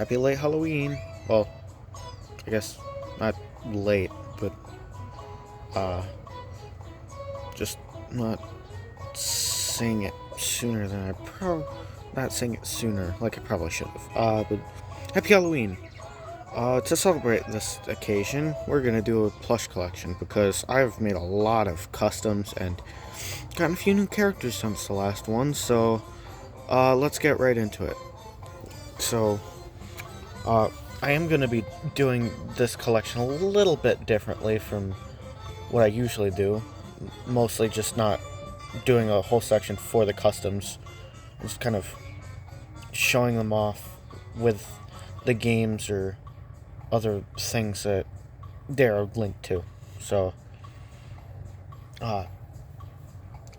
happy late Halloween. Well, I guess not late, but just not saying it sooner than not saying it sooner like I probably should have. But happy Halloween. To celebrate this occasion, we're gonna do a plush collection because I've made a lot of customs and gotten a few new characters since the last one. So let's get right into it. So I am gonna be doing this collection a little bit differently from what I usually do. Mostly just not doing a whole section for the customs, just kind of showing them off with the games or other things that they're linked to. So, yeah,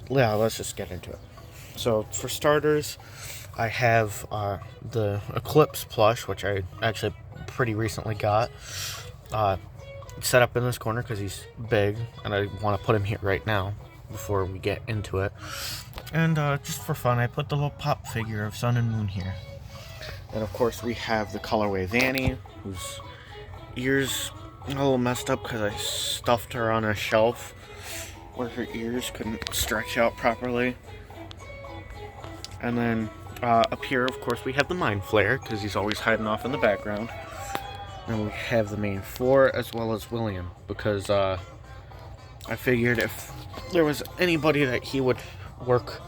let's just get into it. So, for starters, I have the Eclipse plush, which I actually pretty recently got. Set up in this corner because he's big, and I want to put him here right now before we get into it. And just for fun, I put the little pop figure of Sun and Moon here. And of course, we have the colorway Vanny, whose ears a little messed up because I stuffed her on a shelf where her ears couldn't stretch out properly. And then up here, of course, we have the Mind Flayer because he's always hiding off in the background. And we have the main four as well as William because I figured if there was anybody that he would work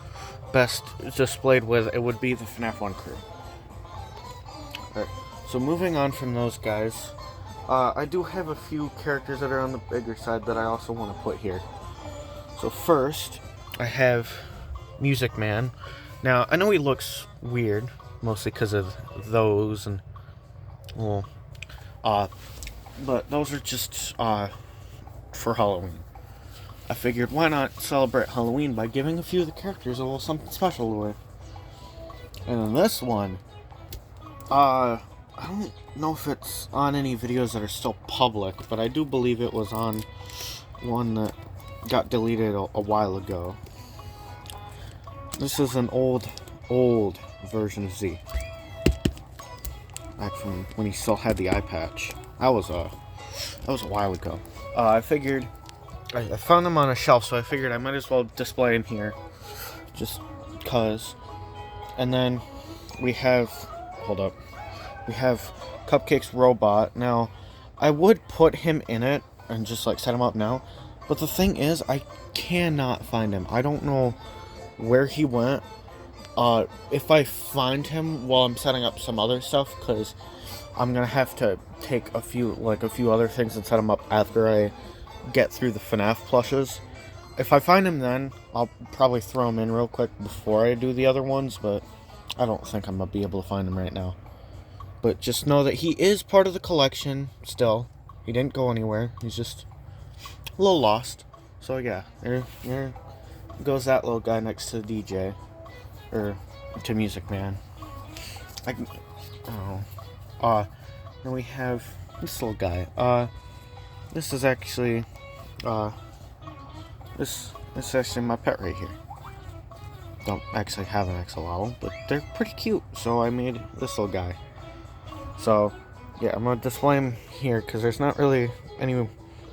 best displayed with, it would be the fnaf+more crew. Alright, so moving on from those guys, I do have a few characters that are on the bigger side that I also want to put here. So first, I have Music Man. Now, I know he looks weird, mostly because of those and, well, but those are just for Halloween. I figured why not celebrate Halloween by giving a few of the characters a little something special to wear. And then this one, I don't know if it's on any videos that are still public, but I do believe it was on one that got deleted a while ago. This is an old version of Z. Back from when he still had the eye patch. That was a while ago. I figured I found him on a shelf, so I figured I might as well display him here, just cause. And then we have Cupcake's robot. Now, I would put him in it and just like set him up now, but the thing is, I cannot find him. I don't know where he went. If I find him while I'm setting up some other stuff, because I'm gonna have to take a few other things and set them up after I get through the FNAF plushes. If I find him then, I'll probably throw him in real quick before I do the other ones, but I don't think I'm gonna be able to find him right now. But just know that he is part of the collection still. He didn't go anywhere. He's just a little lost. So yeah, there goes that little guy next to the DJ. Or to Music Man. Then we have this little guy. This is actually this is actually my pet right here. Don't actually have an XLL, but they're pretty cute, so I made this little guy. So yeah, I'm gonna display him here because there's not really any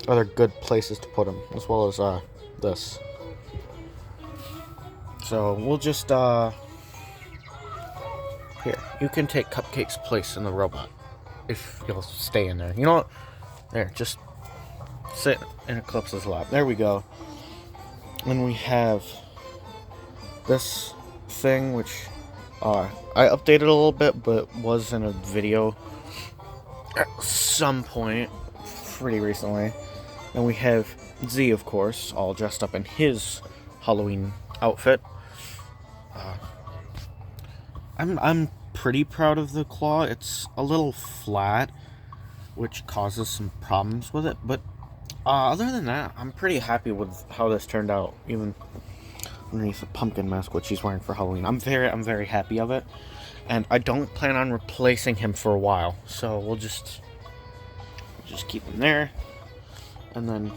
other good places to put him, as well as this. So we'll just here, you can take Cupcake's place in the robot if you'll stay in there. You know what? There, just sit in Eclipse's lap. There we go. And we have this thing, which I updated a little bit, but was in a video at some point pretty recently. And we have Z, of course, all dressed up in his Halloween outfit. I'm pretty proud of the claw. It's a little flat, which causes some problems with it, but other than that, I'm pretty happy with how this turned out, even underneath the pumpkin mask, which he's wearing for Halloween. I'm very happy of it, and I don't plan on replacing him for a while, so we'll just keep him there. And then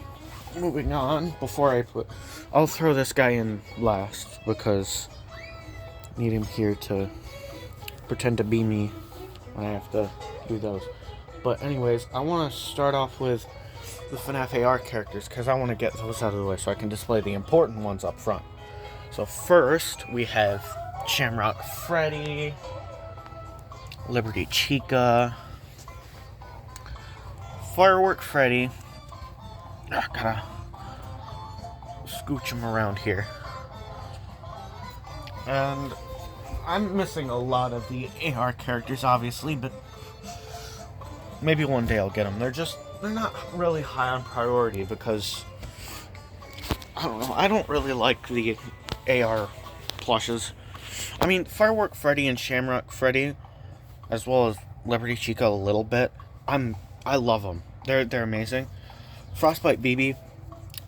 moving on, I'll throw this guy in last because I need him here to pretend to be me when I have to do those. But anyways, I want to start off with the FNAF AR characters because I want to get those out of the way so I can display the important ones up front. So first, we have Shamrock Freddy, Liberty Chica, Firework Freddy. Gotta scooch him around here. And I'm missing a lot of the AR characters, obviously, but maybe one day I'll get them. They're not really high on priority because, I don't know, I don't really like the AR plushes. I mean, Firework Freddy and Shamrock Freddy, as well as Liberty Chica a little bit, I love them. They're amazing. Frostbite BB,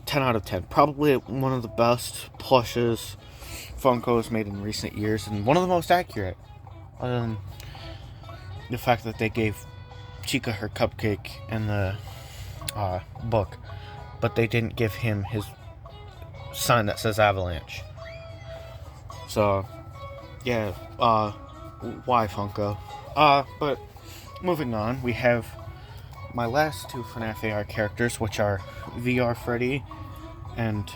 10 out of 10. Probably one of the best plushes Funko's made in recent years, and one of the most accurate. The fact that they gave Chica her cupcake in the book, but they didn't give him his sign that says Avalanche. So, yeah, why Funko? But moving on, we have my last two FNAF AR characters, which are VR Freddy and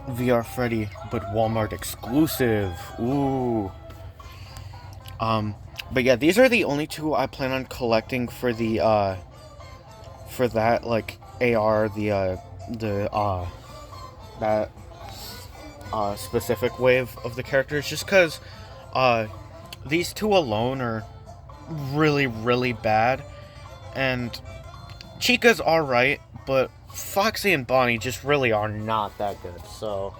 VR Freddy, but Walmart exclusive. Ooh. But yeah, these are the only two I plan on collecting for the for that like AR, that specific wave of the characters, just because these two alone are really, really bad, and Chica's alright, but Foxy and Bonnie just really are not that good, so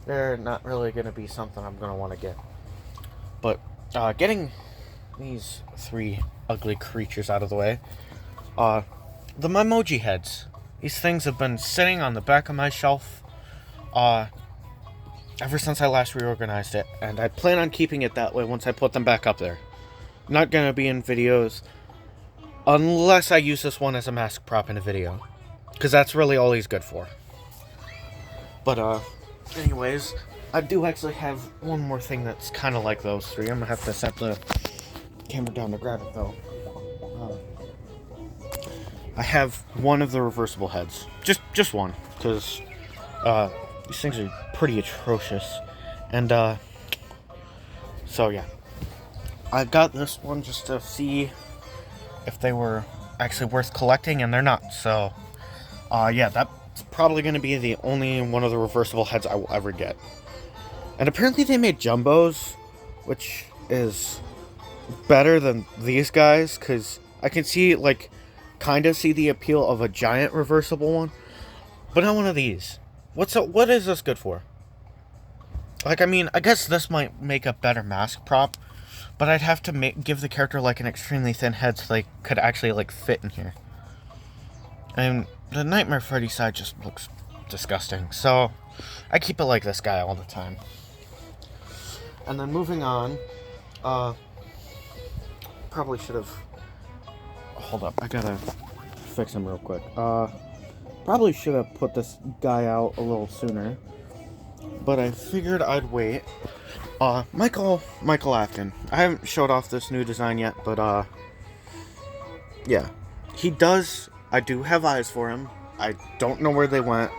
they're not really going to be something I'm going to want to get. But getting these three ugly creatures out of the way, the Memoji heads. These things have been sitting on the back of my shelf ever since I last reorganized it, and I plan on keeping it that way once I put them back up there. Not going to be in videos unless I use this one as a mask prop in a video, because that's really all he's good for. But anyways, I do actually have one more thing that's kind of like those three. I'm gonna have to set the camera down to grab it though. I have one of the reversible heads, just one, because these things are pretty atrocious, and so yeah, I got this one just to see if they were actually worth collecting, and they're not. So yeah, that's probably going to be the only one of the reversible heads I will ever get. And apparently they made jumbos, which is better than these guys, because I can see, like, kind of see the appeal of a giant reversible one, but not one of these. What is this good for? Like, I mean, I guess this might make a better mask prop, but I'd have to give the character, like, an extremely thin head so they could actually, like, fit in here. And the Nightmare Freddy side just looks disgusting, so I keep it like this guy all the time. And then moving on, probably should have... Hold up, I gotta fix him real quick. Probably should have put this guy out a little sooner, but I figured I'd wait. Michael Afton. I haven't showed off this new design yet, but yeah. I do have eyes for him. I don't know where they went,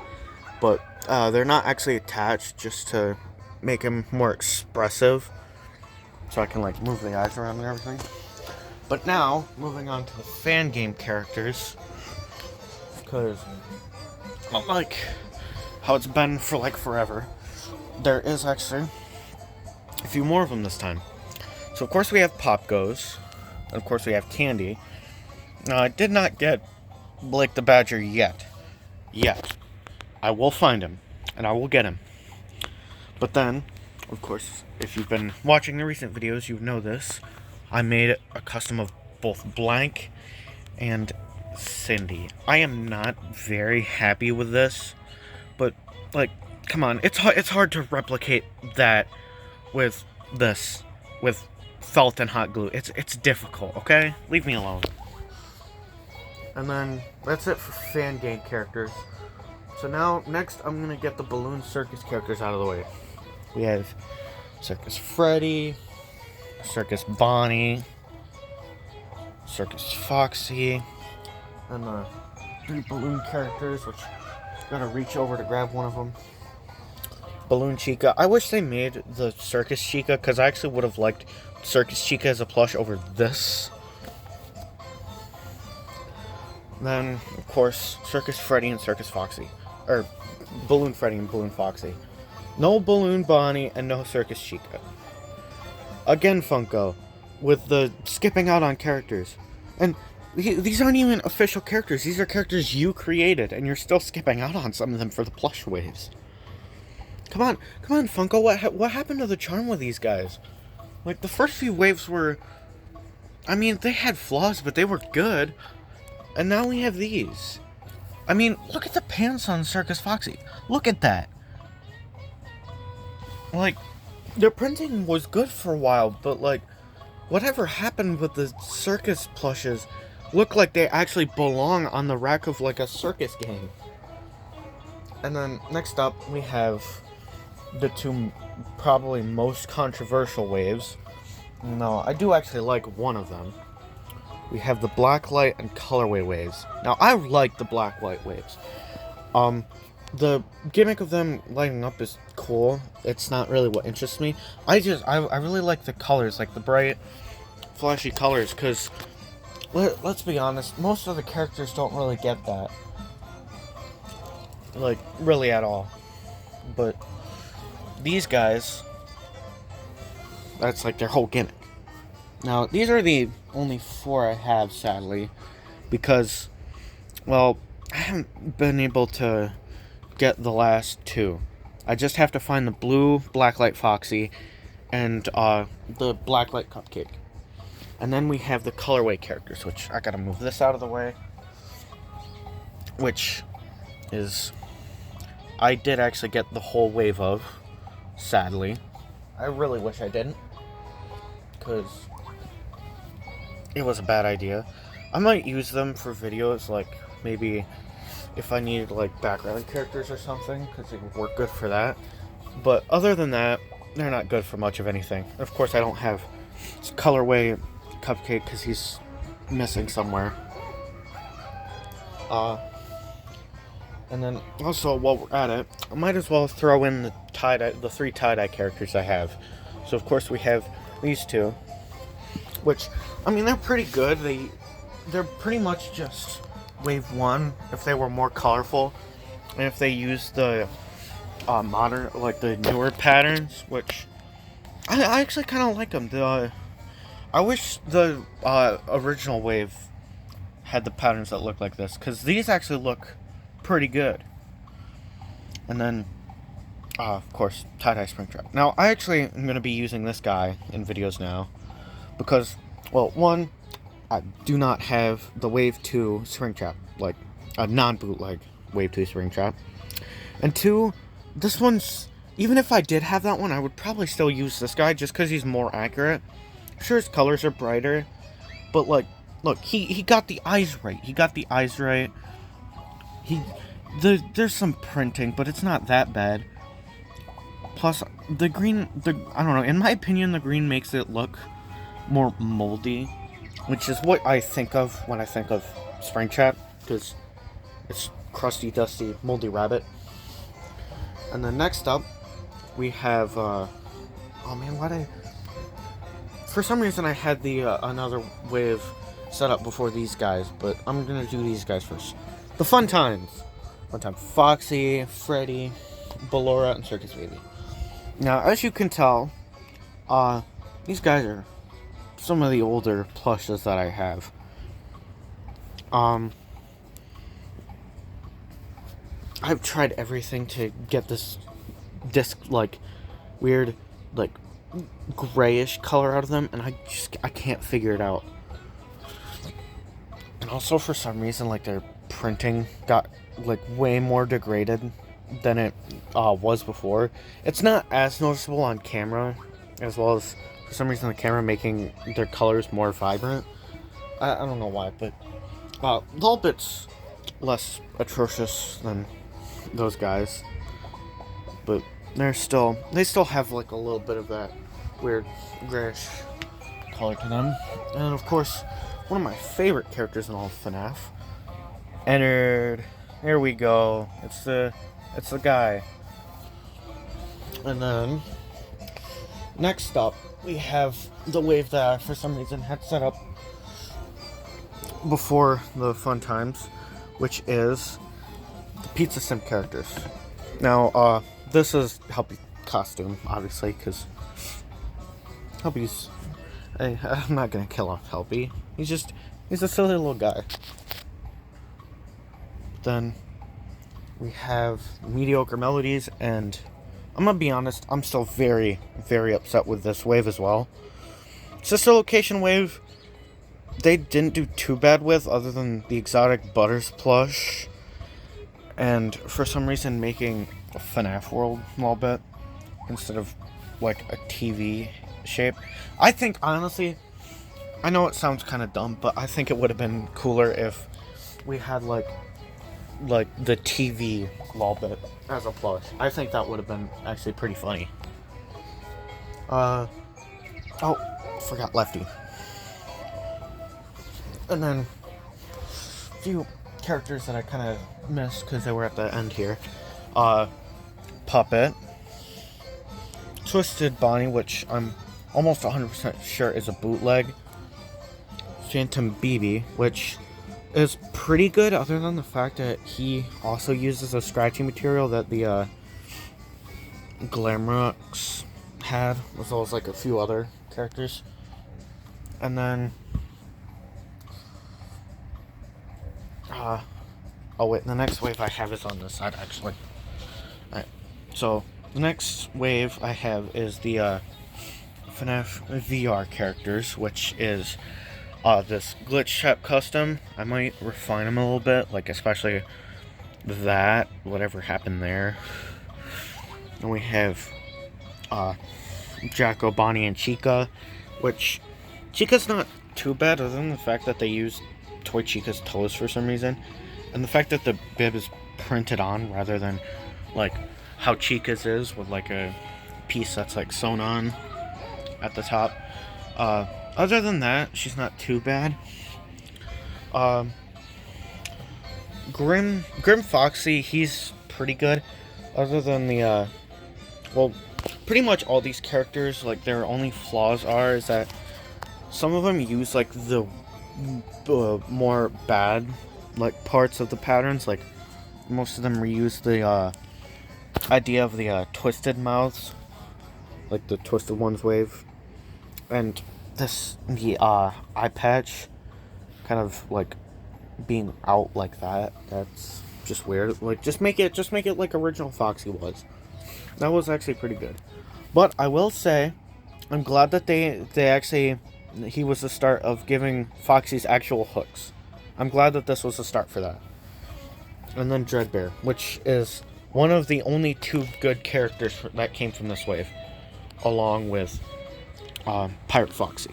but they're not actually attached, just to make him more expressive, so I can, like, move the eyes around and everything. But now, moving on to the fan game characters, because unlike how it's been for, like, forever, there is actually a few more of them this time. So, of course, we have Pop Goes, and of course, we have Candy. Now, I did not get Blake the Badger yet. I will find him, and I will get him. But then, of course, if you've been watching the recent videos, you know this. I made a custom of both Blank and Cindy. I am not very happy with this, but, like, come on, it's hard to replicate that with this, with felt and hot glue. It's difficult, okay? Leave me alone. And then, that's it for fan game characters. So now, next, I'm gonna get the Balloon Circus characters out of the way. We have Circus Freddy, Circus Bonnie, Circus Foxy, and the 3 balloon characters, which gotta reach over to grab one of them. Balloon Chica. I wish they made the Circus Chica, because I actually would have liked Circus Chica as a plush over this. Then, of course, Circus Freddy and Circus Foxy. Or, Balloon Freddy and Balloon Foxy. No Balloon Bonnie and no Circus Chica. Again, Funko, with the skipping out on characters. And these aren't even official characters. These are characters you created, and you're still skipping out on some of them for the plush waves. Come on, Funko, what happened to the charm with these guys? Like, the first few waves were... I mean, they had flaws, but they were good. And now we have these. I mean, look at the pants on Circus Foxy. Look at that. Like, their printing was good for a while, but, like, whatever happened with the circus plushes look like they actually belong on the rack of, like, a circus game. And then, next up, we have the 2 probably most controversial waves. No, I do actually like one of them. We have the blacklight and colorway waves. Now, I like the blacklight waves. The gimmick of them lighting up is cool. It's not really what interests me. I really like the colors, like the bright, flashy colors, because, let's be honest, most of the characters don't really get that. Like, really at all. But these guys, that's like their whole gimmick. Now, these are the only 4 I have, sadly, because, well, I haven't been able to get the last 2. I just have to find the blue Blacklight Foxy and the Blacklight Cupcake. And then we have the colorway characters, which I gotta move this out of the way, which is, I did actually get the whole wave of, sadly. I really wish I didn't, because it was a bad idea. I might use them for videos, like, maybe if I needed, like, background characters or something, because they would work good for that. But other than that, they're not good for much of anything. Of course, I don't have colorway Cupcake, because he's missing somewhere. And then, also, while we're at it, I might as well throw in the 3 tie-dye characters I have. So, of course, we have these 2, which, I mean, they're pretty good. They're pretty much just wave 1 if they were more colorful, and if they used the modern, like the newer patterns, which I actually kind of like them. I wish the original wave had the patterns that look like this, because these actually look pretty good. And then, of course, tie-dye Springtrap. Now, I actually am going to be using this guy in videos now, because, well, 1, I do not have the Wave 2 Springtrap, like a non-bootleg Wave 2 Springtrap. And 2, this one's, even if I did have that one, I would probably still use this guy just because he's more accurate. Sure, his colors are brighter, but, like, look, he got the eyes right. He got the eyes right. There's some printing, but it's not that bad. Plus, the green, I don't know, in my opinion, the green makes it look more moldy, which is what I think of when I think of Springtrap, because it's crusty, dusty, moldy rabbit. And then next up, we have, oh man, for some reason I had the, another wave set up before these guys, but I'm gonna do these guys first. The Fun Times. Fun Time Foxy, Freddy, Ballora, and Circus Baby. Now, as you can tell, these guys are some of the older plushes that I have. I've tried everything to get this disc, like, weird, like, grayish color out of them, and I can't figure it out. And also, for some reason, like, their printing got, like, way more degraded than it was before. It's not as noticeable on camera, as well as, for some reason, the camera making their colors more vibrant. I don't know why, but a little bit less atrocious than those guys. But they still have, like, a little bit of that weird grayish color to them. And of course, one of my favorite characters in all of FNAF entered. Here we go. It's the guy. And then next up, we have the wave that I, for some reason, had set up before the fun times, which is the Pizza Sim characters. Now, this is Helpy costume, obviously, because Helpy's... I'm not gonna kill off Helpy. He's a silly little guy. Then we have Mediocre Melodies, and I'm gonna be honest, I'm still very, very upset with this wave as well. Sister Location wave, they didn't do too bad with, other than the Exotic Butters plush, and for some reason making a FNAF world a little bit, instead of like a TV shape. I think, honestly, I know it sounds kind of dumb, but I think it would have been cooler if we had like the TV a little bit as a plush. I think that would have been actually pretty funny. Oh, forgot Lefty. And then a few characters that I kind of missed because they were at the end here. Puppet, Twisted Bonnie, which I'm almost 100% sure is a bootleg, Phantom BB, which is pretty good, other than the fact that he also uses a scratchy material that the Glamrox had, as well as like a few other characters. And then oh wait, the next wave I have is on this side, actually. Alright, so the next wave I have is the FNAF VR characters, which is this Glitch Trap custom. I might refine them a little bit, like especially that, whatever happened there. And we have Jacko, Bonnie, and Chica, which Chica's not too bad, other than the fact that they use Toy Chica's toes for some reason, and the fact that the bib is printed on rather than like how Chica's is with like a piece that's like sewn on at the top. Other than that, she's not too bad. Grim Foxy, he's pretty good. Other than the well, pretty much all these characters, like their only flaws is that some of them use like the more bad like parts of the patterns. Like most of them reuse the idea of the twisted mouths, like the Twisted Ones wave, and the eye patch kind of like being out like that. That's just weird. Like just make it like original Foxy was. That was actually pretty good. But I will say, I'm glad that they actually, he was the start of giving Foxy's actual hooks. I'm glad that this was the start for that. And then Dreadbear, which is one of the only two good characters that came from this wave, along with Pirate Foxy.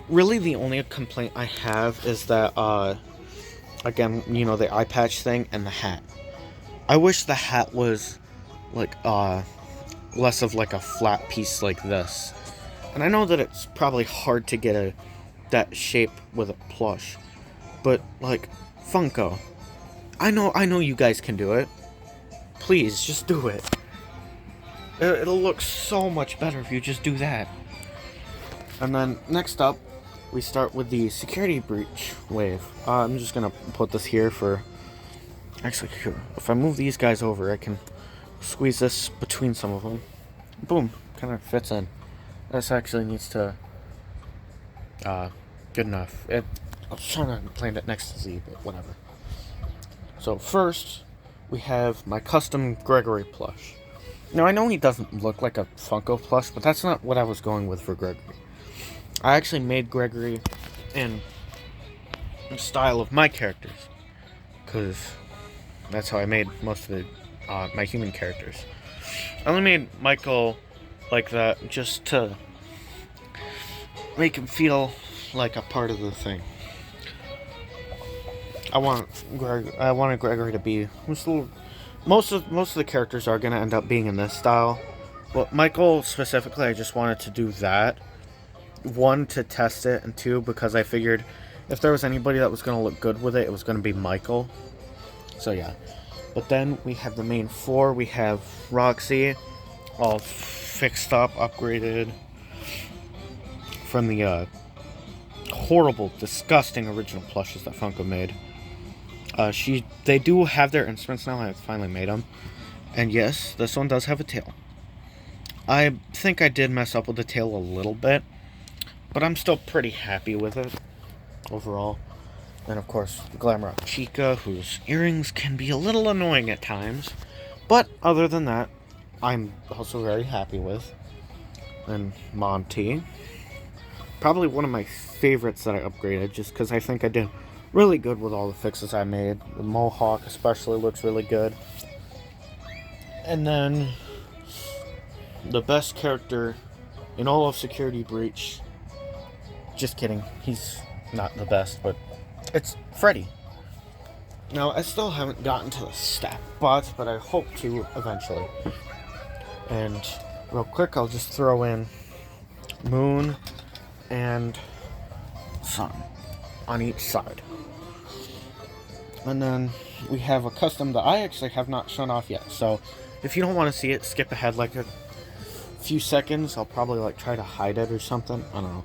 Really, the only complaint I have is that, again, you know, the eye patch thing and the hat. I wish the hat was like less of like a flat piece like this. And I know that it's probably hard to get that shape with a plush, but like Funko, I know you guys can do it. Please, just do it. It'll look so much better if you just do that. And then next up, we start with the Security Breach wave. I'm just gonna put this here for. Actually, if I move these guys over, I can squeeze this between some of them. Boom, kind of fits in. This actually needs to. Good enough. I was trying to land it next to Z, but whatever. So first, we have my custom Gregory plush. Now I know he doesn't look like a Funko plush, but that's not what I was going with for Gregory. I actually made Gregory in the style of my characters, because that's how I made most of my human characters. I only made Michael like that just to make him feel like a part of the thing. I wanted Gregory to be most of the characters are gonna end up being in this style. But Michael specifically, I just wanted to do that one, to test it, and two, because I figured if there was anybody that was going to look good with it, it was going to be Michael. So yeah. But then we have the main four. We have Roxy, all fixed up, upgraded from the horrible, disgusting original plushes that Funko made. They do have their instruments now. I finally made them. And yes, this one does have a tail. I think I did mess up with the tail a little bit, but I'm still pretty happy with it overall. And of course, Glamrock Chica, whose earrings can be a little annoying at times. But other than that, I'm also very happy with. And Monty. Probably one of my favorites that I upgraded, just because I think I did really good with all the fixes I made. The Mohawk especially looks really good. And then the best character in all of Security Breach. Just kidding. He's not the best, but it's Freddy. Now, I still haven't gotten to the stat bots, but I hope to eventually. And real quick, I'll just throw in Moon and Sun on each side. And then we have a custom that I actually have not shown off yet. So if you don't want to see it, skip ahead like a few seconds. I'll probably like try to hide it or something. I don't know.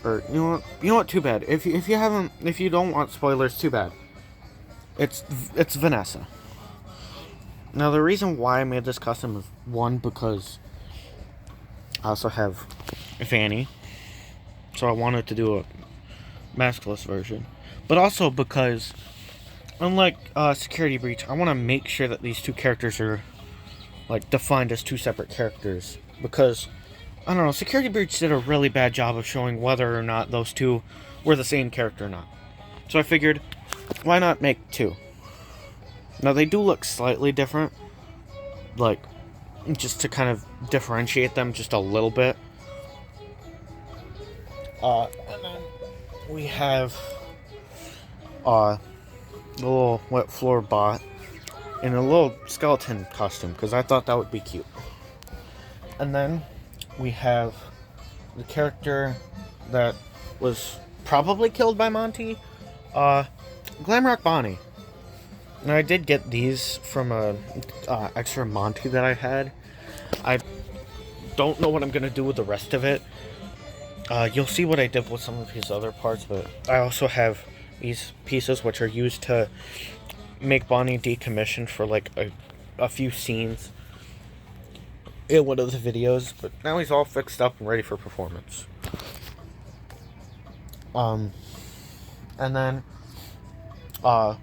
Or you know what? Too bad. If you don't want spoilers, too bad. It's Vanessa. Now the reason why I made this custom is one, because I also have Fanny, so I wanted to do a maskless version, but also because unlike Security Breach, I want to make sure that these two characters are like defined as two separate characters, because I don't know, Security Breach did a really bad job of showing whether or not those two were the same character or not. So I figured, why not make two? Now they do look slightly different, like just to kind of differentiate them just a little bit. And then we have the little wet floor bot in a little skeleton costume, because I thought that would be cute. And then we have the character that was probably killed by Monty, Glamrock Bonnie. Now I did get these from a extra Monty that I had. I don't know what I'm gonna do with the rest of it. You'll see what I did with some of his other parts, but I also have these pieces which are used to make Bonnie decommissioned for like a few scenes in one of the videos, but now he's all fixed up and ready for performance. And then on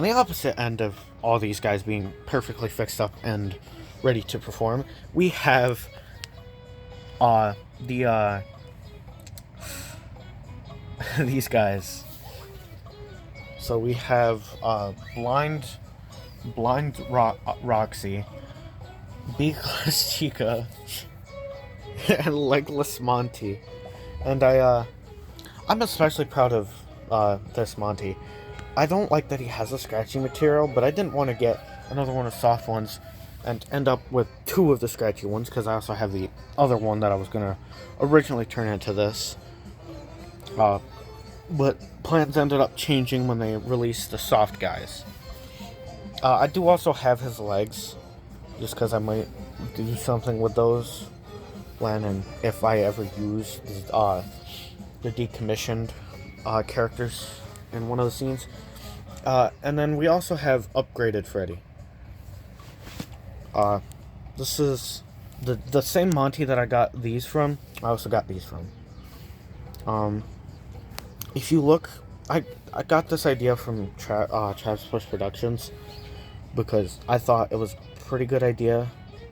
the opposite end of all these guys being perfectly fixed up and ready to perform, we have these guys. So we have blind Roxy, beakless Chica, and legless Monty. And I'm especially proud of this Monty. I don't like that he has a scratchy material, but I didn't want to get another one of soft ones and end up with two of the scratchy ones, because I also have the other one that I was going to originally turn into this. But plans ended up changing when they released the soft guys. I do also have his legs, just because I might do something with those when and if I ever use the decommissioned characters in one of the scenes. And then we also have upgraded Freddy. This is the same Monty that I got these from. I also got these from. If you look, I got this idea from Travis Push Productions, because I thought it was a pretty good idea.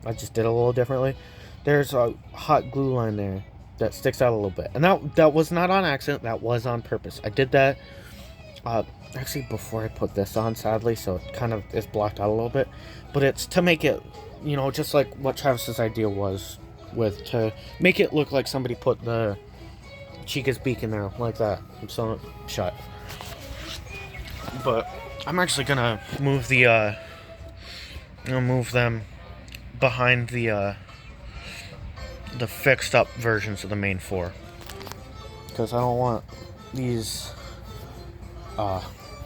I just did it a little differently. There's a hot glue line there that sticks out a little bit, and that was not on accident. That was on purpose. I did that actually before I put this on, sadly, so it kind of is blocked out a little bit. But it's to make it, just like what Travis's idea was, with to make it look like somebody put the Chica's beak in there like that. I'm so shut. But I'm actually gonna move move them behind the fixed up versions of the main four. because I don't want these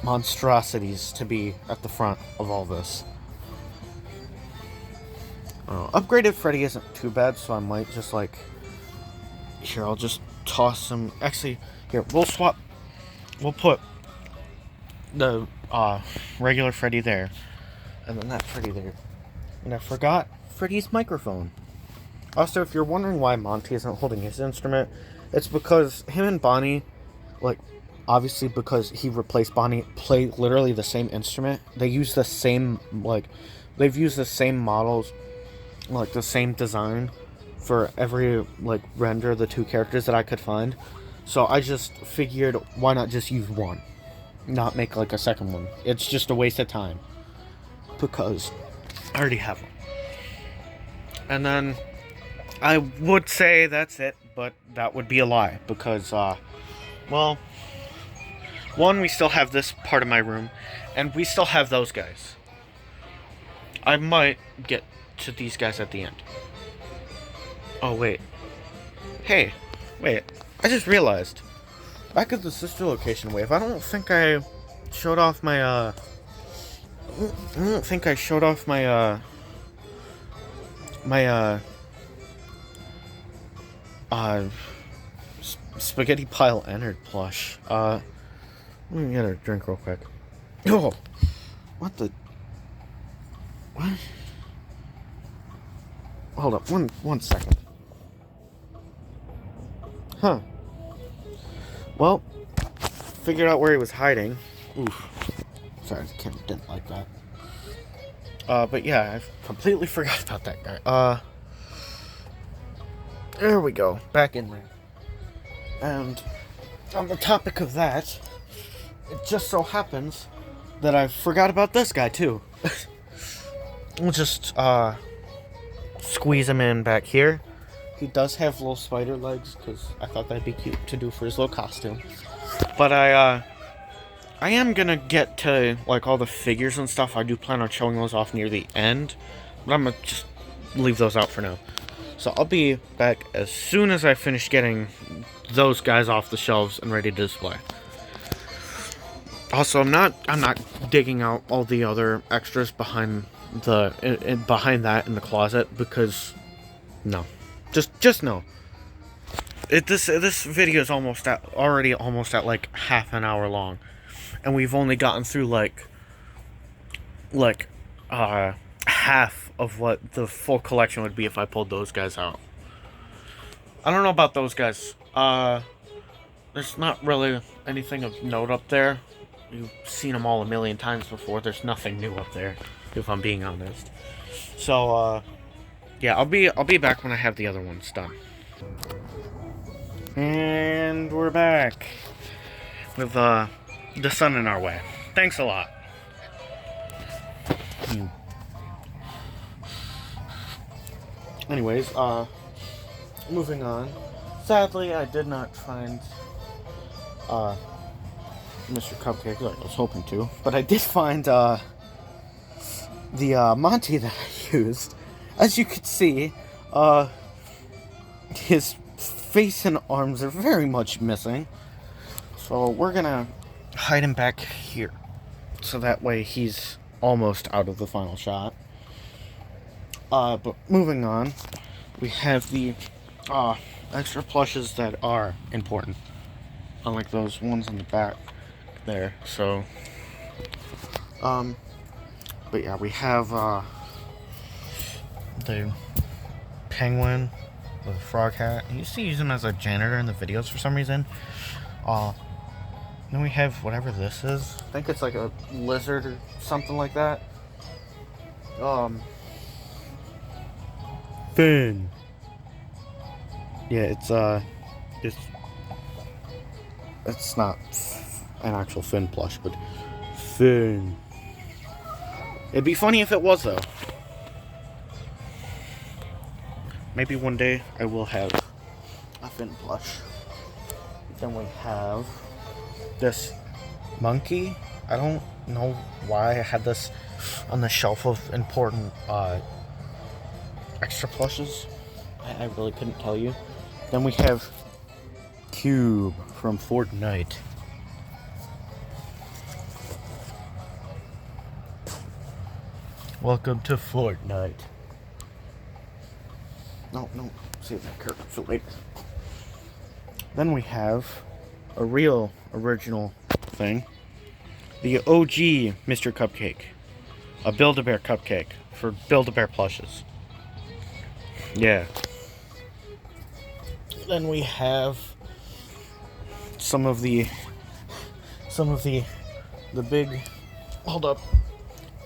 monstrosities to be at the front of all this. Upgraded Freddy isn't too bad, so I might just like... Here, I'll just toss some... Actually, here, we'll swap... We'll put the regular Freddy there, and then that Freddy there. And I forgot Freddy's microphone. Also, if you're wondering why Monty isn't holding his instrument, it's because him and Bonnie, like, obviously because he replaced Bonnie, play literally the same instrument. They use the same, like, they've used the same models, like, the same design for every, like, render of the two characters that I could find. So I just figured, why not just use one? Not make, like, a second one. It's just a waste of time. Because I already have one. And then I would say that's it, but that would be a lie. Because, well, one, we still have this part of my room, and we still have those guys. I might get to these guys at the end. Oh, wait. Hey, wait. I just realized. Back at the sister location wave, I don't think I showed off my, I don't think I showed off my, spaghetti pile entered plush. Let me get a drink real quick. Oh! What the... What? Hold up, one second. Huh. Well, figured out where he was hiding. Oof. Sorry, the camera didn't like that. But yeah, I completely forgot about that guy. There we go. Back in there. And on the topic of that, it just so happens that I forgot about this guy, too. We'll just, squeeze him in back here. He does have little spider legs, because I thought that'd be cute to do for his little costume. But I am gonna get to, like, all the figures and stuff. I do plan on showing those off near the end. But I'm gonna just leave those out for now. So I'll be back as soon as I finish getting those guys off the shelves and ready to display. Also, I'm not digging out all the other extras behind behind that in the closet, because no. Just no. This video is already almost at like half an hour long, and we've only gotten through like half of what the full collection would be if I pulled those guys out. I don't know about those guys. There's not really anything of note up there. You've seen them all a million times before. There's nothing new up there, if I'm being honest. So, yeah, I'll be back when I have the other ones done. And we're back with the sun in our way. Thanks a lot. Anyways, moving on. Sadly, I did not find Mr. Cupcake like I was hoping to, but I did find the Monty that I used. As you can see, his face and arms are very much missing. So we're gonna hide him back here, so that way he's almost out of the final shot. But moving on, we have the extra plushes that are important, unlike those ones on the back there. So, but yeah, we have the penguin with a frog hat. You used to use him as a janitor in the videos for some reason. Then we have whatever this is. I think it's like a lizard or something like that. Fin. Yeah, it's not an actual Finn plush, but Finn. It'd be funny if it was, though. Maybe one day I will have a Finn plush. Then we have this monkey. I don't know why I had this on the shelf of important extra plushes. I really couldn't tell you. Then we have Cube from Fortnite. Welcome to Fortnite. No, save that character for later. Then we have a real original thing. The OG Mr. Cupcake. A Build-A-Bear cupcake for Build-A-Bear plushes. Yeah. Then we have some of the big, hold up.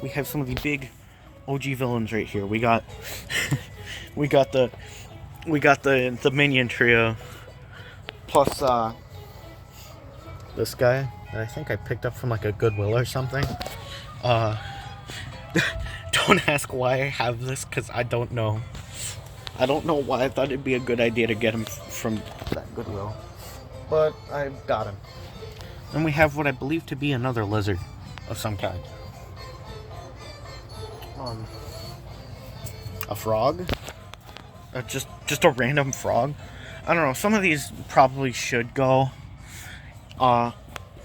We have some of the big OG villains right here. We got the minion trio plus this guy that I think I picked up from like a Goodwill or something. Don't ask why I have this, because I don't know. I don't know why I thought it'd be a good idea to get him from that Goodwill. But I got him. Then we have what I believe to be another lizard of some kind. A frog? Just a random frog? I don't know, some of these probably should go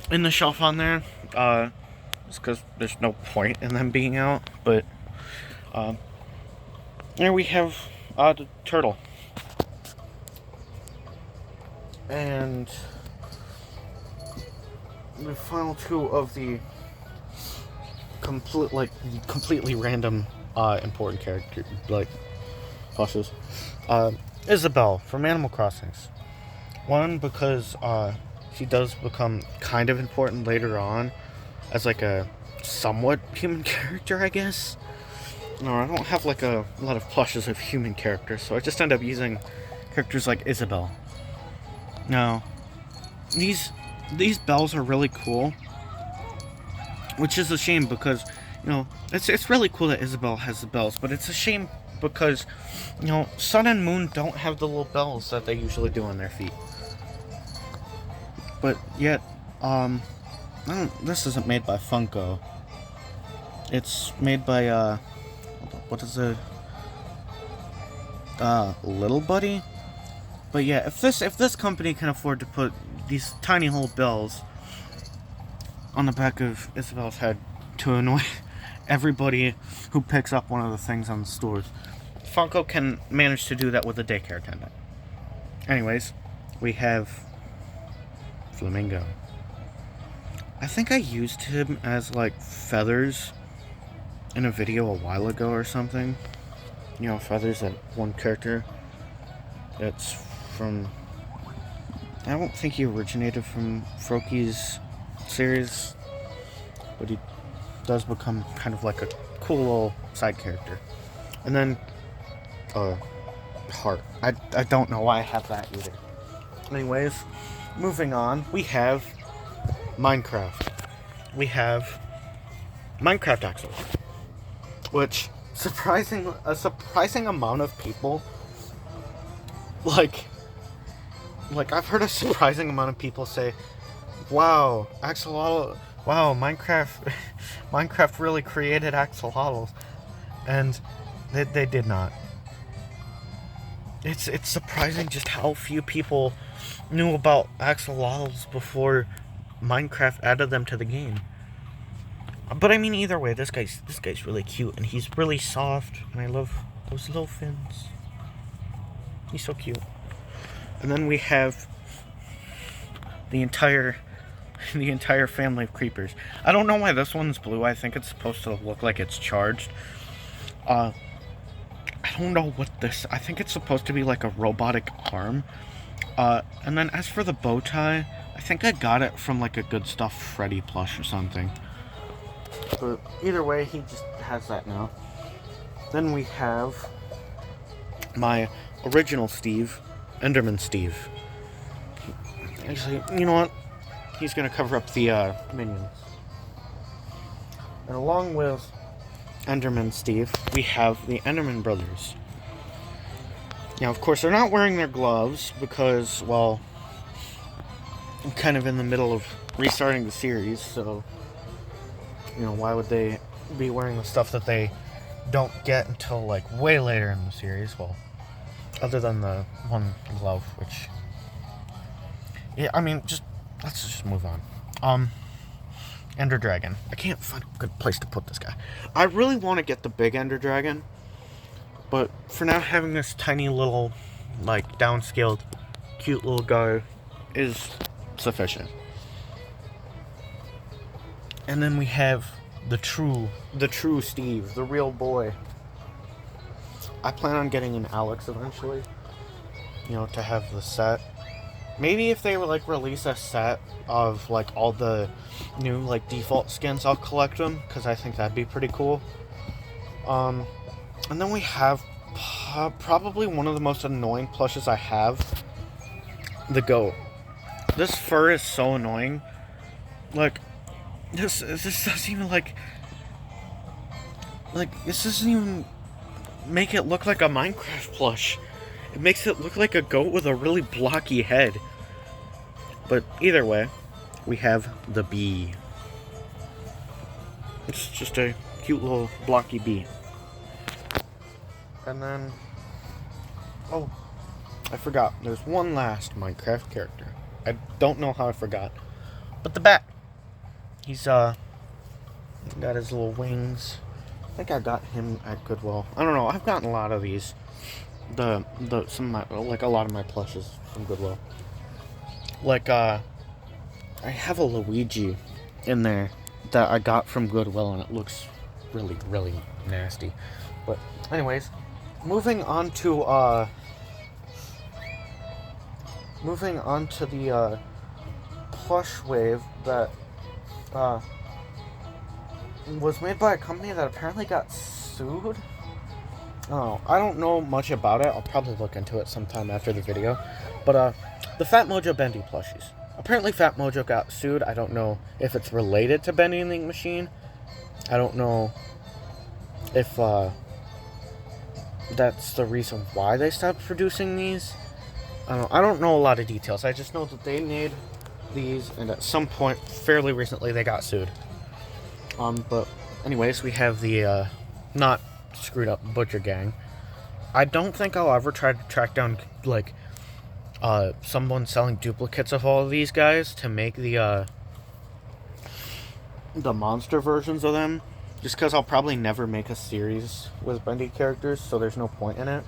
in the shelf on there. Just because there's no point in them being out. But here we have the turtle. And the final two of the completely random important character plushes. Isabelle from Animal Crossings. One, because she does become kind of important later on as like a somewhat human character, I guess. No, I don't have like a lot of plushes of human characters, so I just end up using characters like Isabelle. Now, these bells are really cool, which is a shame because, you know, it's really cool that Isabelle has the bells, but it's a shame because, you know, Sun and Moon don't have the little bells that they usually do on their feet. But yet, this isn't made by Funko. It's made by, what is it? Little Buddy? But yeah, if this company can afford to put these tiny little bells on the back of Isabelle's head to annoy everybody who picks up one of the things on the stores, Funko can manage to do that with a daycare attendant. Anyways, we have Flamingo. I think I used him as like feathers in a video a while ago or something. You know, Feathers, that one character that's from, I don't think he originated from Froaky's series, but he does become kind of like a cool little side character. And then Heart. I don't know why I have that either. Anyways, moving on, we have Minecraft. We have Minecraft Axel, which a surprising amount of people like I've heard a surprising amount of people say, "Wow, Axolotl! Wow, Minecraft really created axolotls," and they did not. It's surprising just how few people knew about axolotls before Minecraft added them to the game. But I mean, either way, this guy's really cute, and he's really soft, and I love those little fins. He's so cute. And then we have the entire family of creepers. I don't know why this one's blue. I think it's supposed to look like it's charged. I don't know what this. I think it's supposed to be like a robotic arm. And then as for the bow tie, I think I got it from like a Good Stuff Freddy plush or something. But either way, he just has that now. Then we have my original Steve, Enderman Steve. Actually, you know what? He's gonna cover up the minions. And along with Enderman Steve, we have the Enderman brothers. Now, of course, they're not wearing their gloves because, well, I'm kind of in the middle of restarting the series, so, you know, why would they be wearing the stuff that they don't get until, like, way later in the series? Well, other than the one glove, which Yeah, I mean, let's just move on. Ender Dragon. I can't find a good place to put this guy. I really want to get the big Ender Dragon, but for now, having this tiny little, like, downscaled, cute little guy is sufficient. And then we have the true Steve, the real boy. I plan on getting an Alex eventually, to have the set. Maybe if they were, like, release a set of, like, all the new, like, default skins, I'll collect them, because I think that'd be pretty cool. And then we have probably one of the most annoying plushes I have, the goat. This fur is so annoying. Like, this doesn't even, like, this doesn't even make it look like a Minecraft plush. It makes it look like a goat with a really blocky head. But either way, we have the bee. It's just a cute little blocky bee. And then, oh, I forgot. There's one last Minecraft character. I don't know how I forgot. But the bat. He's got his little wings. I think I got him at Goodwill. I don't know. I've gotten a lot of these. A lot of my plushes from Goodwill. Like, I have a Luigi in there that I got from Goodwill, and it looks really, really nasty. But anyways, moving on to the plush wave that was made by a company that apparently got sued. Oh, I don't know much about it. I'll probably look into it sometime after the video. But the Fat Mojo Bendy plushies. Apparently Fat Mojo got sued. I don't know if it's related to Bendy and the Ink Machine. I don't know if that's the reason why they stopped producing these. I don't know a lot of details. I just know that they made these, and at some point fairly recently they got sued. But anyways, we have the not screwed up Butcher Gang. I don't think I'll ever try to track down, like, someone selling duplicates of all of these guys to make the monster versions of them, just because I'll probably never make a series with Bendy characters, so there's no point in it.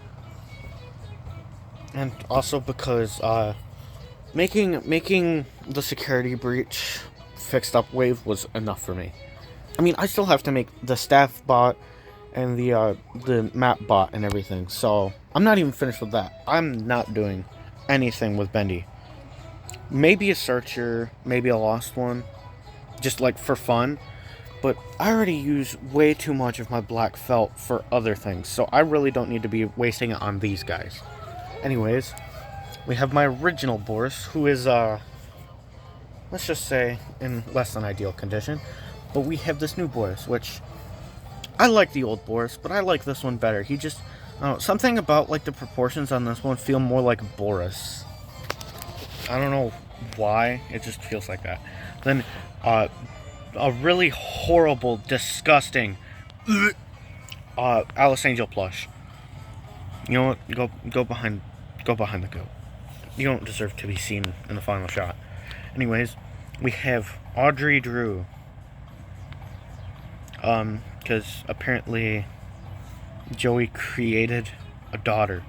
And also because making the security breach fixed up wave was enough for me. I mean, I still have to make the staff bot and the map bot and everything, so I'm not even finished with that. I'm not doing anything with Bendy. Maybe a searcher, maybe a lost one, just like for fun, but I already use way too much of my black felt for other things, so I really don't need to be wasting it on these guys. Anyways, we have my original Boris, who is let's just say in less than ideal condition, but we have this new Boris, which I like the old Boris, but I like this one better. He just, I don't know, something about, like, the proportions on this one feel more like Boris. I don't know why, it just feels like that. Then, a really horrible, disgusting, Alice Angel plush. You know what? Go behind the goat. You don't deserve to be seen in the final shot. Anyways, we have Audrey Drew. Because apparently Joey created a daughter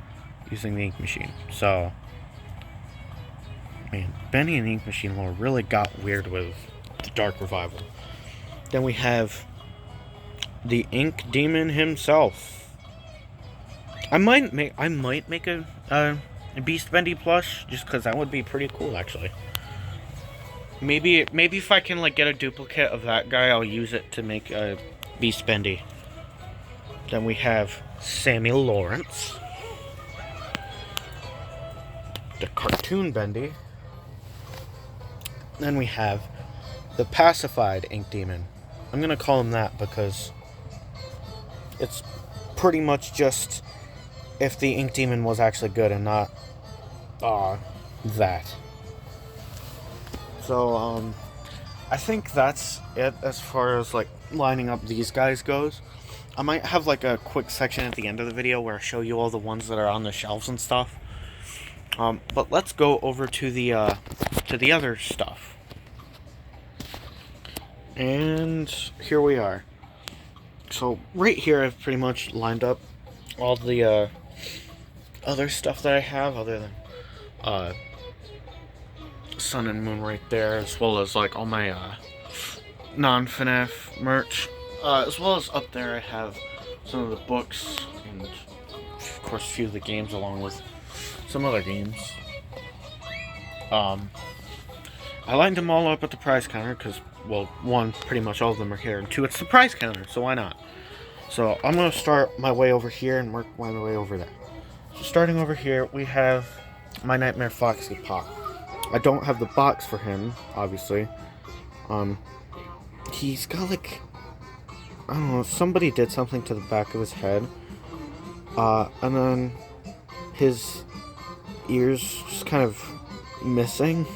using the Ink Machine. So, man, Bendy and the Ink Machine lore really got weird with the Dark Revival. Then we have the Ink Demon himself. I might make a Beast Bendy plush, just because that would be pretty cool, actually. Maybe if I can, like, get a duplicate of that guy, I'll use it to make a Beast Bendy. Then we have Sammy Lawrence, the cartoon Bendy. Then we have the pacified Ink Demon. I'm gonna call him that because it's pretty much just if the Ink Demon was actually good and not that. So I think that's it as far as, like, lining up these guys goes. I might have, like, a quick section at the end of the video where I show you all the ones that are on the shelves and stuff. But let's go over to the to the other stuff. And here we are. So right here I've pretty much lined up all the other stuff that I have, other than Sun and Moon right there, as well as like all my non-FNAF merch. As well as up there I have some of the books and of course a few of the games along with some other games. I lined them all up at the prize counter because, well, one, pretty much all of them are here, and two, it's the prize counter, so why not? So I'm going to start my way over here and work my way over there. So starting over here, we have my Nightmare Foxy Pop. I don't have the box for him, obviously. He's got like, I don't know, somebody did something to the back of his head. And then his ears just kind of missing.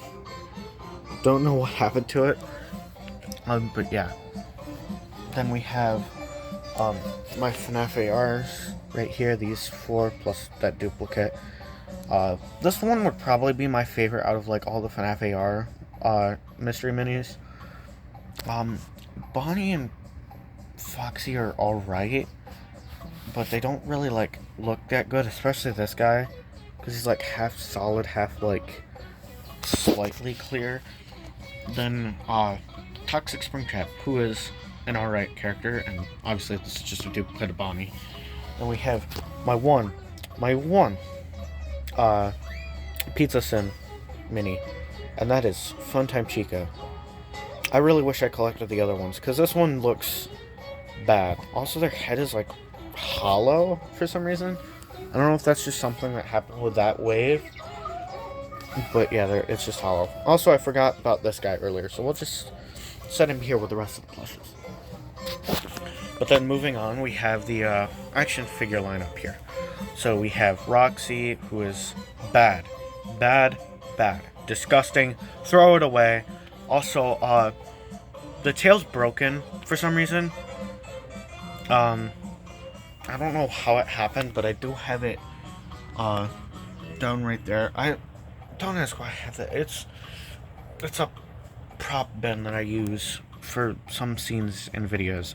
Don't know what happened to it. But yeah. Then we have my FNAF ARs right here, these 4 plus that duplicate. This one would probably be my favorite out of like all the FNAF AR mystery minis. Bonnie and Foxy are alright, but they don't really like look that good, especially this guy, because he's like half solid, half like slightly clear. Then Toxic Springtrap, who is an alright character, and obviously this is just a duplicate of Bonnie. And we have my one Pizza Sim mini, and that is Funtime Chica. I really wish I collected the other ones, because this one looks bad. Also, their head is like hollow for some reason. I don't know if that's just something that happened with that wave, but yeah, it's just hollow. Also, I forgot about this guy earlier, so we'll just set him here with the rest of the plushes. But then moving on, we have the action figure line up here. So we have Roxy, who is bad. Disgusting. Throw it away. Also, the tail's broken for some reason. I don't know how it happened, but I do have it down right there. Don't ask why I have that. It's a prop bin that I use for some scenes and videos.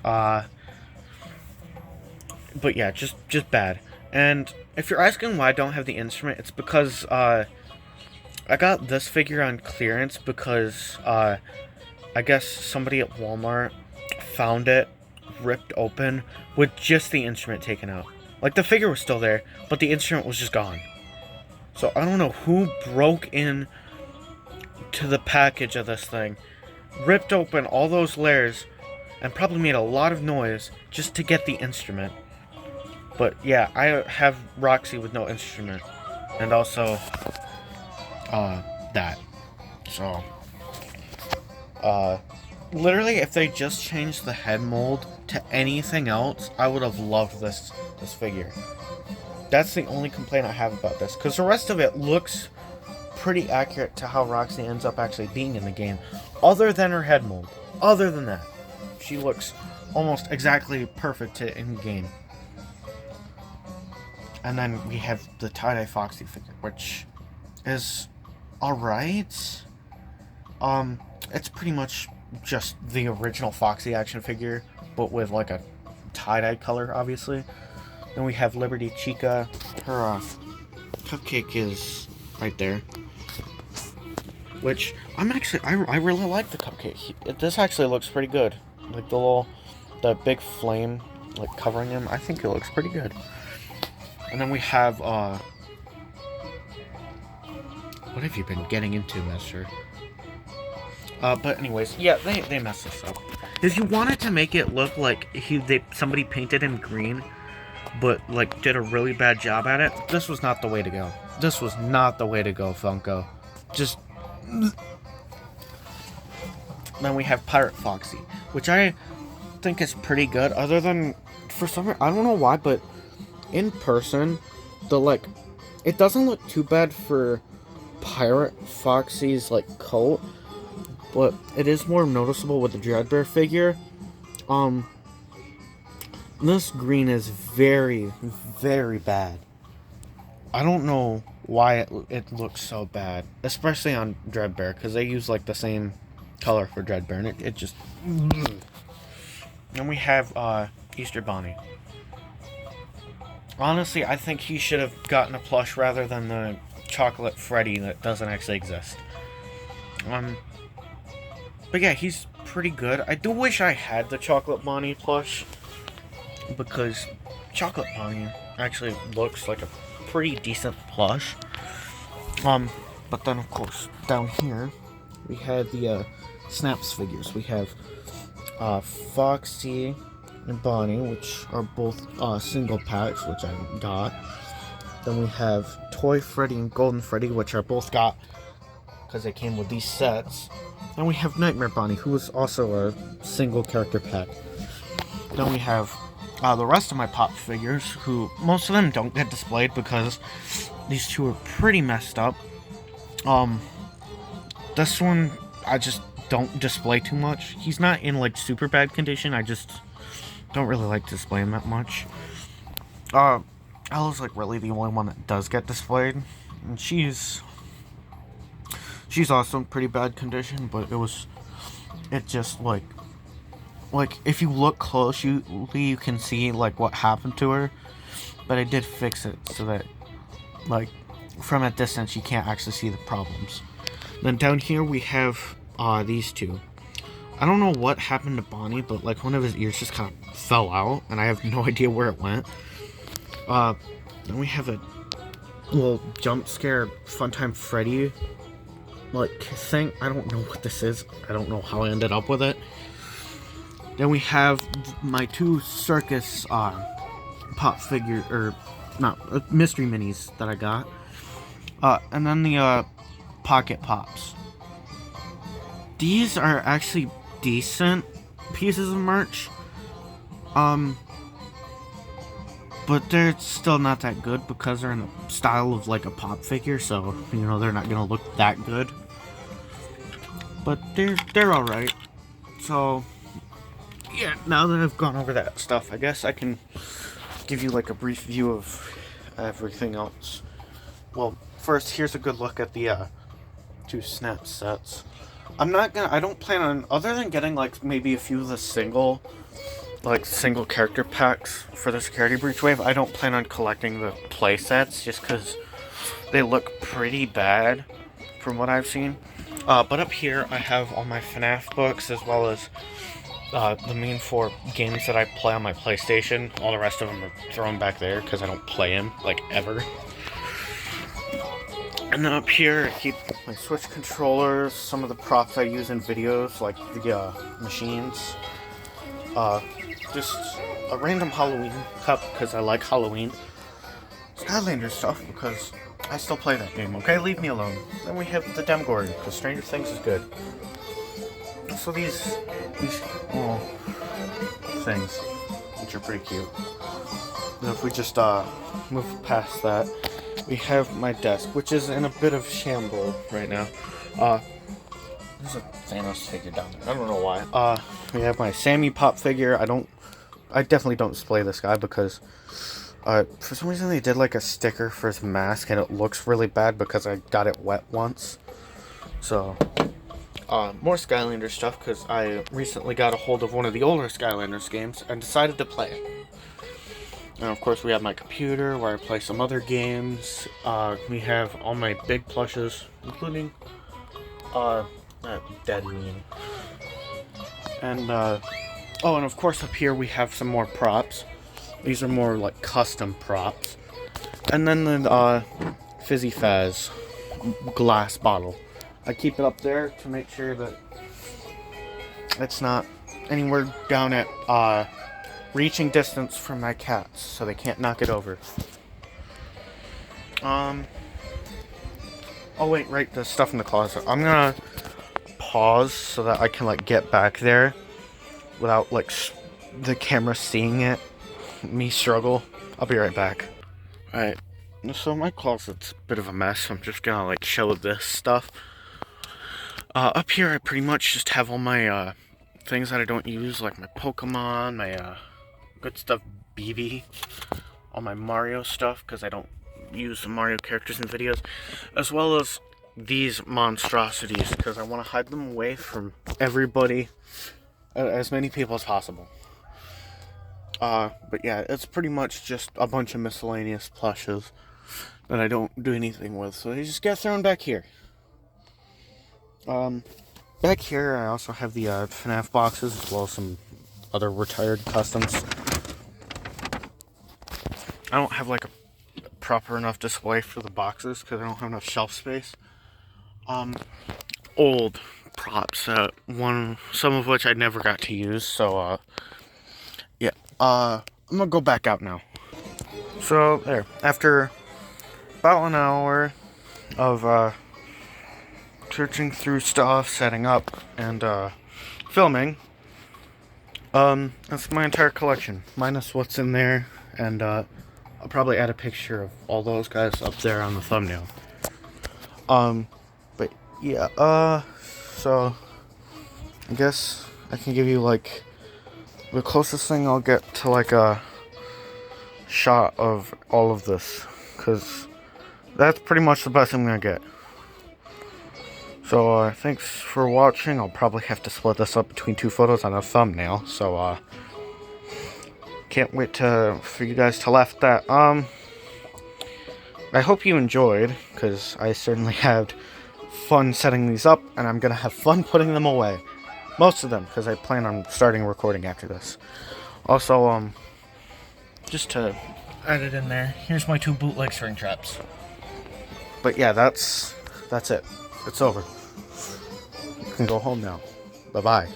But yeah, just bad. And if you're asking why I don't have the instrument, it's because I got this figure on clearance because I guess somebody at Walmart found it ripped open with just the instrument taken out. Like, the figure was still there, but the instrument was just gone. So I don't know who broke in to the package of this thing, ripped open all those layers, and probably made a lot of noise just to get the instrument. But yeah, I have Roxy with no instrument, and also that. So literally, if they just changed the head mold to anything else, I would have loved this figure. That's the only complaint I have about this, because the rest of it looks pretty accurate to how Roxy ends up actually being in the game, other than her head mold. Other than that, she looks almost exactly perfect to in-game. And then we have the tie-dye Foxy figure, which is alright. It's pretty much just the original Foxy action figure, but with like a tie-dye color, obviously. Then we have Liberty Chica. Her cupcake is right there. Which, I really like the cupcake. This actually looks pretty good. Like the big flame, like covering him. I think it looks pretty good. And then we have, what have you been getting into, mister? But anyways, yeah, they messed this up. If you wanted to make it look like somebody painted him green, but, like, did a really bad job at it, this was not the way to go. This was not the way to go, Funko. Just... Then we have Pirate Foxy, which I think is pretty good, other than, for some reason, I don't know why, but in person, it doesn't look too bad for Pirate Foxy's, coat, but it is more noticeable with the Dreadbear figure. This green is very, very bad. I don't know why it looks so bad, especially on Dreadbear, because they use like the same color for Dreadbear, and it just. And we have Easter Bonnie. Honestly, I think he should have gotten a plush rather than the chocolate Freddy that doesn't actually exist. But yeah, he's pretty good. I do wish I had the chocolate Bonnie plush, because chocolate Bonnie actually looks like a pretty decent plush. But then of course down here we had the Snaps figures. We have Foxy and Bonnie, which are both single packs, which I got. Then we have Toy Freddy and Golden Freddy, which I both got because they came with these sets. Then we have Nightmare Bonnie, who is also a single character pack. Then we have the rest of my pop figures, who most of them don't get displayed because these two are pretty messed up. This one I just don't display too much. He's not in like super bad condition. I just don't really like to display him that much. Ella's like really the only one that does get displayed, and she's also in pretty bad condition, but it just like if you look close, you can see like what happened to her, but I did fix it so that like from a distance you can't actually see the problems. Then down here we have these two. I don't know what happened to Bonnie, but like one of his ears just kind of fell out, and I have no idea where it went. Then we have a little jump scare Funtime Freddy like thing. I don't know what this is. I don't know how I ended up with it. Then we have my two circus pop figure, or not, mystery minis that I got. And then the pocket pops. These are actually decent pieces of merch. But they're still not that good because they're in the style of like a pop figure, so you know they're not gonna look that good. But they're alright. So yeah, now that I've gone over that stuff, I guess I can give you like a brief view of everything else. Well, first here's a good look at the two Snap sets. I don't plan on, other than getting like maybe a few of the single character packs for the Security Breach Wave, I don't plan on collecting the play sets just because they look pretty bad from what I've seen. But up here I have all my FNAF books, as well as the main 4 games that I play on my PlayStation. All the rest of them are thrown back there because I don't play them, like, ever. And then up here I keep my Switch controllers, some of the props I use in videos, like the machines. Just a random Halloween cup because I like Halloween. Skylander stuff because I still play that game, okay? Leave me alone. Then we have the Demogorgon because Stranger Things is good. So these little things, which are pretty cute. And if we just move past that, we have my desk, which is in a bit of shambles right now. There's a Thanos figure down there. I don't know why. We have my Sammy Pop figure. I definitely don't display this guy because for some reason they did like a sticker for his mask, and it looks really bad because I got it wet once. So, more Skylanders stuff because I recently got a hold of one of the older Skylanders games and decided to play it. And of course we have my computer where I play some other games. We have all my big plushes, including Dead Mean. And and of course up here we have some more props. These are more like custom props. And then the Fizzy Faz glass bottle. I keep it up there to make sure that it's not anywhere down at reaching distance from my cats, so they can't knock it over. Oh wait, right, the stuff in the closet. I'm gonna pause so that I can like get back there without like the camera seeing it. Me struggle. I'll be right back. Alright, so my closet's a bit of a mess, so I'm just gonna like show this stuff. Up here I pretty much just have all my things that I don't use, like my Pokemon, my good stuff BB, all my Mario stuff, because I don't use the Mario characters in videos, as well as these monstrosities, because I want to hide them away from everybody, as many people as possible. But yeah, it's pretty much just a bunch of miscellaneous plushes that I don't do anything with, so they just get thrown back here. Back here I also have the FNAF boxes, as well as some other retired customs. I don't have like a proper enough display for the boxes because I don't have enough shelf space. Old props, some of which I never got to use, so yeah. I'm gonna go back out now. So there, after about an hour of searching through stuff, setting up, and filming, that's my entire collection, minus what's in there, and I'll probably add a picture of all those guys up there on the thumbnail. But yeah, so I guess I can give you like the closest thing I'll get to like a shot of all of this, because that's pretty much the best I'm gonna get. So thanks for watching. I'll probably have to split this up between 2 photos on a thumbnail, so can't wait for you guys to laugh at that. I hope you enjoyed, because I certainly had fun setting these up, and I'm gonna have fun putting them away. Most of them, because I plan on starting recording after this. Also, just to add it in there, here's my 2 bootleg string traps. But yeah, that's it. It's over. You can go home now. Bye-bye.